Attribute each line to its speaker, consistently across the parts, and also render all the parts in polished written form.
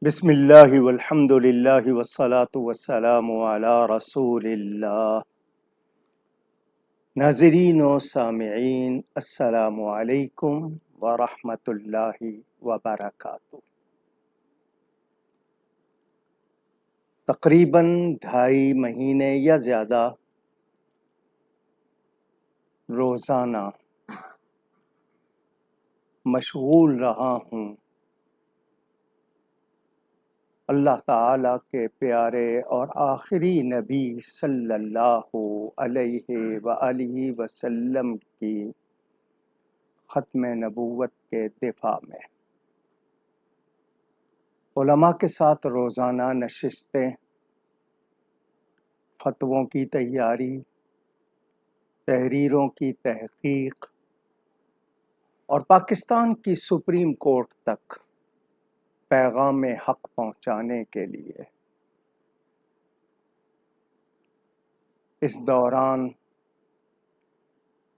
Speaker 1: بسم اللہ والحمد للہ والصلاة والسلام علی رسول اللہ۔ ناظرین و سامعین، السلام علیکم ورحمۃ اللہ وبرکاتہ۔ تقریباً 2.5 مہینے یا زیادہ روزانہ مشغول رہا ہوں اللہ تعالیٰ کے پیارے اور آخری نبی صلی اللہ علیہ وآلہ وسلم کی ختم نبوت کے دفاع میں۔ علماء کے ساتھ روزانہ نشستیں، فتووں کی تیاری، تحریروں کی تحقیق اور پاکستان کی سپریم کورٹ تک پیغام حق پہنچانے کے لیے۔ اس دوران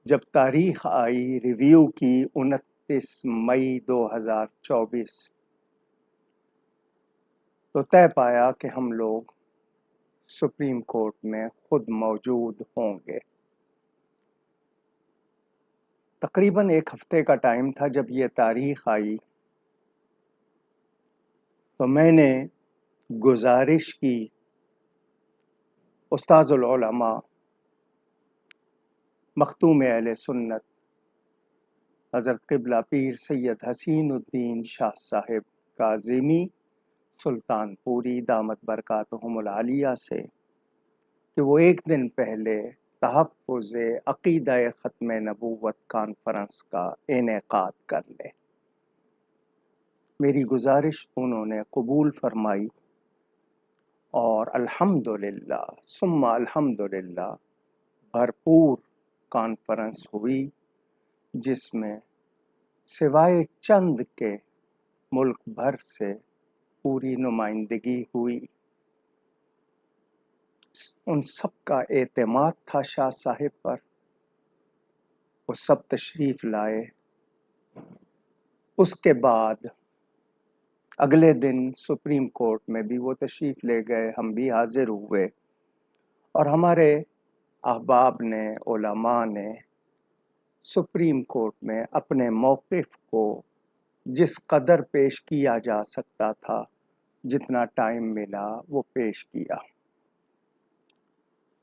Speaker 1: جب تاریخ آئی ریویو کی 29 مئی 2024، تو طے پایا کہ ہم لوگ سپریم کورٹ میں خود موجود ہوں گے۔ تقریباً 1 ہفتے کا ٹائم تھا جب یہ تاریخ آئی، تو میں نے گزارش کی استاذ العلماء مختوم اہل سنت حضرت قبلہ پیر سید حسین الدین شاہ صاحب کاظمی سلطان پوری دامت برکاتہم العالیہ سے کہ وہ 1 دن پہلے تحفظ عقیدہ ختم نبوت کانفرنس کا انعقاد کر لے۔ میری گزارش انہوں نے قبول فرمائی اور الحمدللہ ثم الحمدللہ بھرپور کانفرنس ہوئی، جس میں سوائے چند کے ملک بھر سے پوری نمائندگی ہوئی۔ ان سب کا اعتماد تھا شاہ صاحب پر، وہ سب تشریف لائے۔ اس کے بعد اگلے دن سپریم کورٹ میں بھی وہ تشریف لے گئے، ہم بھی حاضر ہوئے، اور ہمارے احباب نے، علماء نے سپریم کورٹ میں اپنے موقف کو جس قدر پیش کیا جا سکتا تھا، جتنا ٹائم ملا وہ پیش کیا۔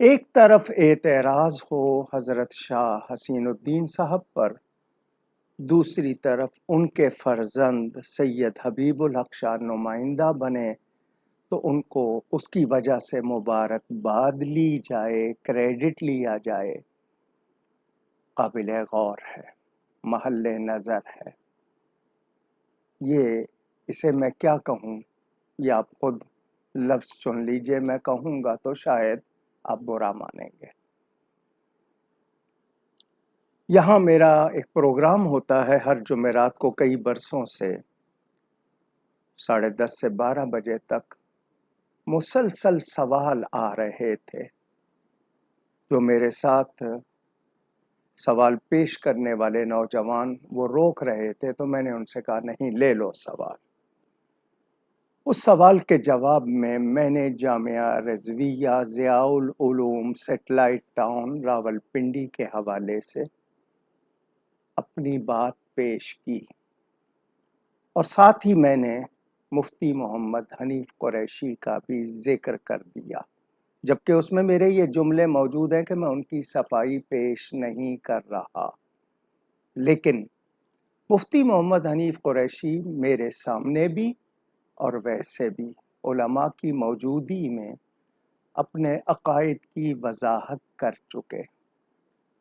Speaker 1: ایک طرف اعتراض ہو حضرت شاہ حسین الدین صاحب پر، دوسری طرف ان کے فرزند سید حبیب الحق شاہ نمائندہ بنے تو ان کو اس کی وجہ سے مبارکباد لی جائے، کریڈٹ لیا جائے، قابل غور ہے، محل نظر ہے۔ اسے میں کیا کہوں، یہ آپ خود لفظ چن لیجئے، میں کہوں گا تو شاید آپ برا مانیں گے۔ یہاں میرا ایک پروگرام ہوتا ہے ہر جمعرات کو، کئی برسوں سے 10:30 سے 12 بجے تک مسلسل سوال آ رہے تھے، جو میرے ساتھ سوال پیش کرنے والے نوجوان وہ روک رہے تھے، تو میں نے ان سے کہا نہیں، لے لو سوال۔ اس سوال کے جواب میں میں نے جامعہ رضویہ ضیاء العلوم سیٹلائٹ ٹاؤن راولپنڈی کے حوالے سے اپنی بات پیش کی، اور ساتھ ہی میں نے مفتی محمد حنیف قریشی کا بھی ذکر کر دیا، جبکہ اس میں میرے یہ جملے موجود ہیں کہ میں ان کی صفائی پیش نہیں کر رہا، لیکن مفتی محمد حنیف قریشی میرے سامنے بھی اور ویسے بھی علماء کی موجودگی میں اپنے عقائد کی وضاحت کر چکے،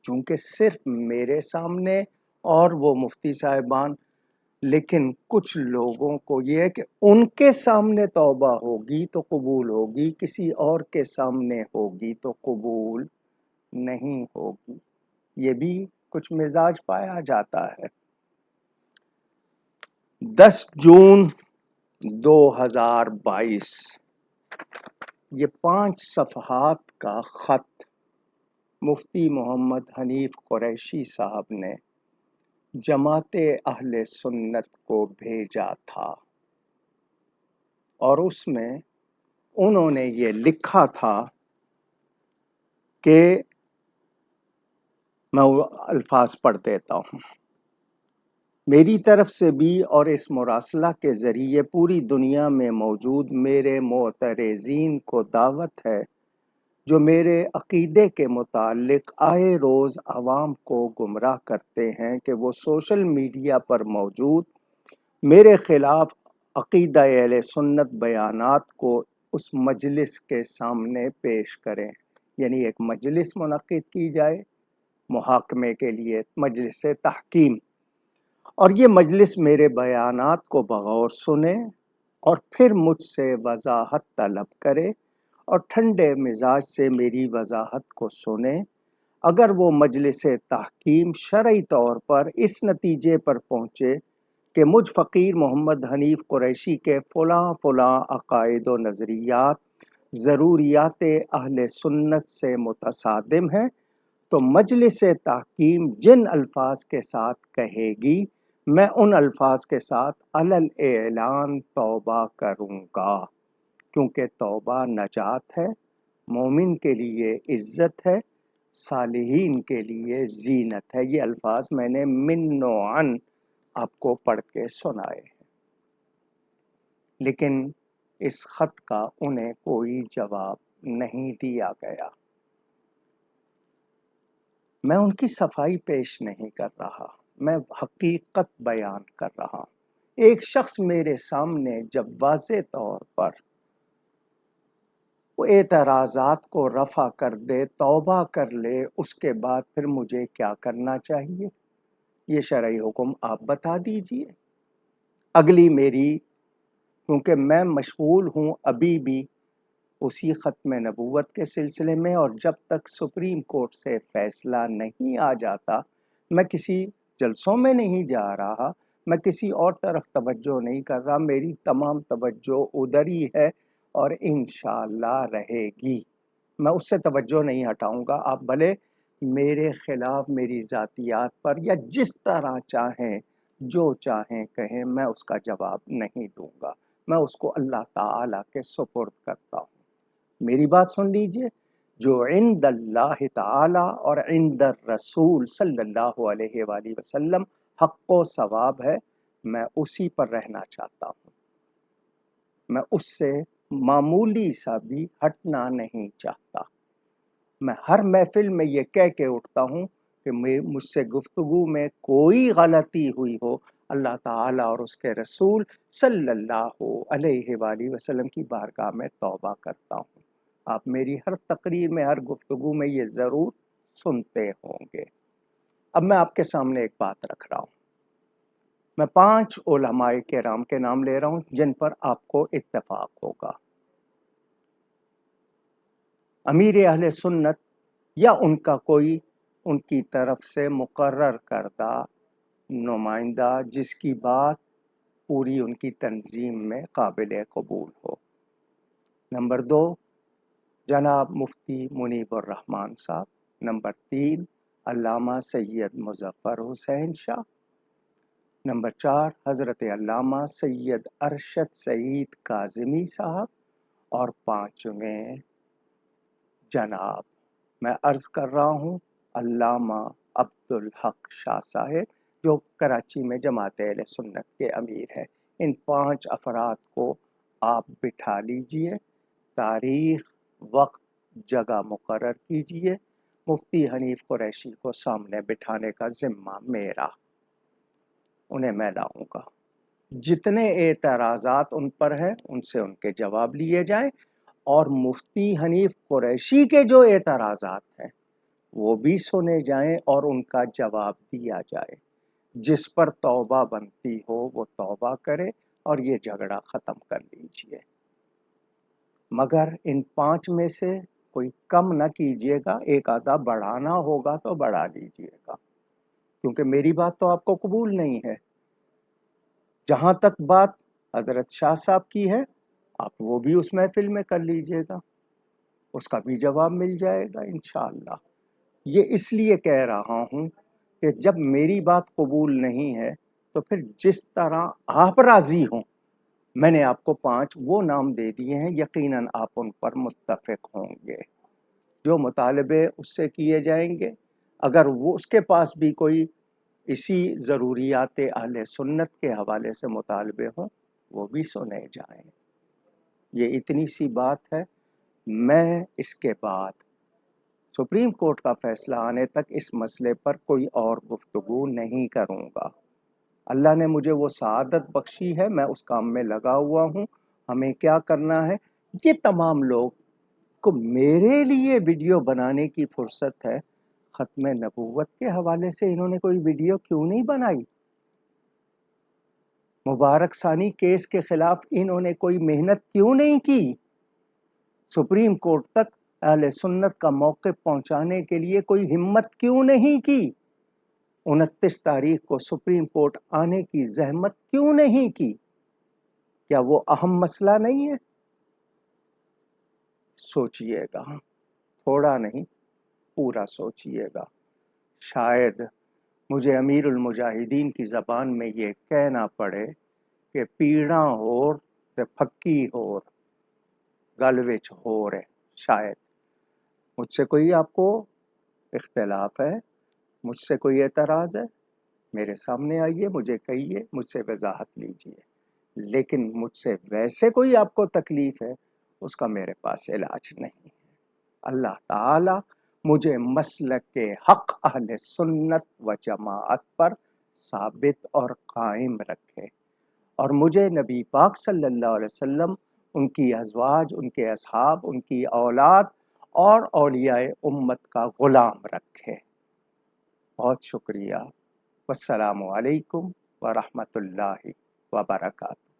Speaker 1: چونکہ صرف میرے سامنے اور وہ مفتی صاحبان، لیکن کچھ لوگوں کو یہ ہے کہ ان کے سامنے توبہ ہوگی تو قبول ہوگی، کسی اور کے سامنے ہوگی تو قبول نہیں ہوگی۔ یہ بھی کچھ مزاج پایا جاتا ہے۔ 10 جون 2022 یہ 5 صفحات کا خط مفتی محمد حنیف قریشی صاحب نے جماعت اہل سنت کو بھیجا تھا۔ اور اس میں انہوں نے یہ لکھا تھا کہ میں وہ الفاظ پڑھ دیتا ہوں. میری طرف سے بھی اور اس مراسلہ کے ذریعے پوری دنیا میں موجود میرے معترضین کو دعوت ہے جو میرے عقیدے کے متعلق آئے روز عوام کو گمراہ کرتے ہیں کہ وہ سوشل میڈیا پر موجود میرے خلاف عقیدہ اہل سنت بیانات کو اس مجلس کے سامنے پیش کریں. یعنی ایک مجلس منعقد کی جائے محاکمے کے لیے، مجلس تحکیم، اور یہ مجلس میرے بیانات کو بغور سنے اور پھر مجھ سے وضاحت طلب کرے اور ٹھنڈے مزاج سے میری وضاحت کو سنے. اگر وہ مجلس تحکیم شرعی طور پر اس نتیجے پر پہنچے کہ مجھ فقیر محمد حنیف قریشی کے فلاں فلاں عقائد و نظریات ضروریات اہل سنت سے متصادم ہیں، تو مجلس تحکیم جن الفاظ کے ساتھ کہے گی میں ان الفاظ کے ساتھ علل اعلان توبہ کروں گا، کیونکہ توبہ نجات ہے، مومن کے لیے عزت ہے، صالحین کے لیے زینت ہے. یہ الفاظ میں نے من و عن آپ کو پڑھ کے سنائے ہیں. لیکن اس خط کا انہیں کوئی جواب نہیں دیا گیا. میں ان کی صفائی پیش نہیں کر رہا، میں حقیقت بیان کر رہا ہوں. ایک شخص میرے سامنے جب واضح طور پر وہ اعتراضات کو رفع کر دے، توبہ کر لے، اس کے بعد پھر مجھے کیا کرنا چاہیے؟ یہ شرعی حکم آپ بتا دیجئے. اگلی میری، کیونکہ میں مشغول ہوں ابھی بھی اسی ختم نبوت کے سلسلے میں، اور جب تک سپریم کورٹ سے فیصلہ نہیں آ جاتا میں کسی جلسوں میں نہیں جا رہا، میں کسی اور طرف توجہ نہیں کر رہا. میری تمام توجہ ادھر ہی ہے اور انشاءاللہ رہے گی. میں اس سے توجہ نہیں ہٹاؤں گا. آپ بھلے میرے خلاف میری ذاتیات پر یا جس طرح چاہیں جو چاہیں کہیں، میں اس کا جواب نہیں دوں گا. میں اس کو اللہ تعالیٰ کے سپرد کرتا ہوں. میری بات سن لیجئے، جو عند اللہ تعالی اور عند الرسول صلی اللہ علیہ وآلہ وسلم حق و ثواب ہے، میں اسی پر رہنا چاہتا ہوں. میں اس سے معمولی سا بھی ہٹنا نہیں چاہتا. میں ہر محفل میں یہ کہہ کے اٹھتا ہوں کہ مجھ سے گفتگو میں کوئی غلطی ہوئی ہو، اللہ تعالیٰ اور اس کے رسول صلی اللہ علیہ وآلہ وسلم کی بارگاہ میں توبہ کرتا ہوں. آپ میری ہر تقریر میں، ہر گفتگو میں یہ ضرور سنتے ہوں گے. اب میں آپ کے سامنے ایک بات رکھ رہا ہوں. میں 5 علماء کرام کے نام لے رہا ہوں جن پر آپ کو اتفاق ہوگا. امیر اہل سنت یا ان کا کوئی ان کی طرف سے مقرر کردہ نمائندہ جس کی بات پوری ان کی تنظیم میں قابل قبول ہو. نمبر 2 جناب مفتی منیب الرحمن صاحب. نمبر 3 علامہ سید مظفر حسین شاہ. نمبر 4 حضرت علامہ سید ارشد سعید کاظمی صاحب. اور 5ویں جناب میں عرض کر رہا ہوں علامہ عبدالحق شاہ صاحب، جو کراچی میں جماعت اہل سنت کے امیر ہیں. ان 5 افراد کو آپ بٹھا لیجئے، تاریخ، وقت، جگہ مقرر کیجئے. مفتی حنیف قریشی کو سامنے بٹھانے کا ذمہ میرا، انہیں میں لاؤں گا. جتنے اعتراضات ان پر ہیں ان سے ان کے جواب لیے جائیں، اور مفتی حنیف قریشی کے جو اعتراضات ہیں وہ بھی سنے جائیں اور ان کا جواب دیا جائے. جس پر توبہ بنتی ہو وہ توبہ کرے اور یہ جھگڑا ختم کر لیجئے. مگر ان 5 میں سے کوئی کم نہ کیجئے گا، ایک آدھا بڑھانا ہوگا تو بڑھا لیجئے گا، کیونکہ میری بات تو آپ کو قبول نہیں ہے. جہاں تک بات حضرت شاہ صاحب کی ہے، آپ وہ بھی اس محفل میں کر لیجئے گا، اس کا بھی جواب مل جائے گا انشاءاللہ. یہ اس لیے کہہ رہا ہوں کہ جب میری بات قبول نہیں ہے تو پھر جس طرح آپ راضی ہوں میں نے آپ کو 5 وہ نام دے دیے ہیں، یقیناً آپ ان پر متفق ہوں گے۔ جو مطالبے اس سے کیے جائیں گے، اگر وہ اس کے پاس بھی کوئی اسی ضروریات اہل سنت کے حوالے سے مطالبے ہوں، وہ بھی سنے جائیں۔ یہ اتنی سی بات ہے۔ میں اس کے بعد سپریم کورٹ کا فیصلہ آنے تک اس مسئلے پر کوئی اور گفتگو نہیں کروں گا۔ اللہ نے مجھے وہ سعادت بخشی ہے، میں اس کام میں لگا ہوا ہوں۔ ہمیں کیا کرنا ہے؟ یہ تمام لوگ کو میرے لیے ویڈیو بنانے کی فرصت ہے، ختم نبوت کے حوالے سے انہوں نے کوئی ویڈیو کیوں نہیں بنائی؟ مبارک ثانی کیس کے خلاف انہوں نے کوئی محنت کیوں نہیں کی؟ سپریم کورٹ تک اہل سنت کا موقف پہنچانے کے لیے کوئی ہمت کیوں نہیں کی؟ 29 تاریخ کو سپریم کورٹ آنے کی زحمت کیوں نہیں کی؟ کیا وہ اہم مسئلہ نہیں ہے؟ سوچئے گا، تھوڑا نہیں پورا سوچئے گا۔ شاید مجھے امیر المجاہدین کی زبان میں یہ کہنا پڑے کہ پیڑاں ہور تے پھکی ہور گل وچ ہور ہے۔ شاید مجھ سے کوئی آپ کو اختلاف ہے، مجھ سے کوئی اعتراض ہے، میرے سامنے آئیے، مجھے کہیے، مجھ سے وضاحت لیجئے۔ لیکن مجھ سے ویسے کوئی آپ کو تکلیف ہے، اس کا میرے پاس علاج نہیں ہے۔ اللہ تعالی مجھے مسلک حق اہل سنت و جماعت پر ثابت اور قائم رکھے، اور مجھے نبی پاک صلی اللہ علیہ وسلم، ان کی ازواج، ان کے اصحاب، ان کی اولاد اور اولیاء امت کا غلام رکھے۔ بہت شکریہ۔ والسلام علیکم ورحمۃ اللہ وبرکاتہ۔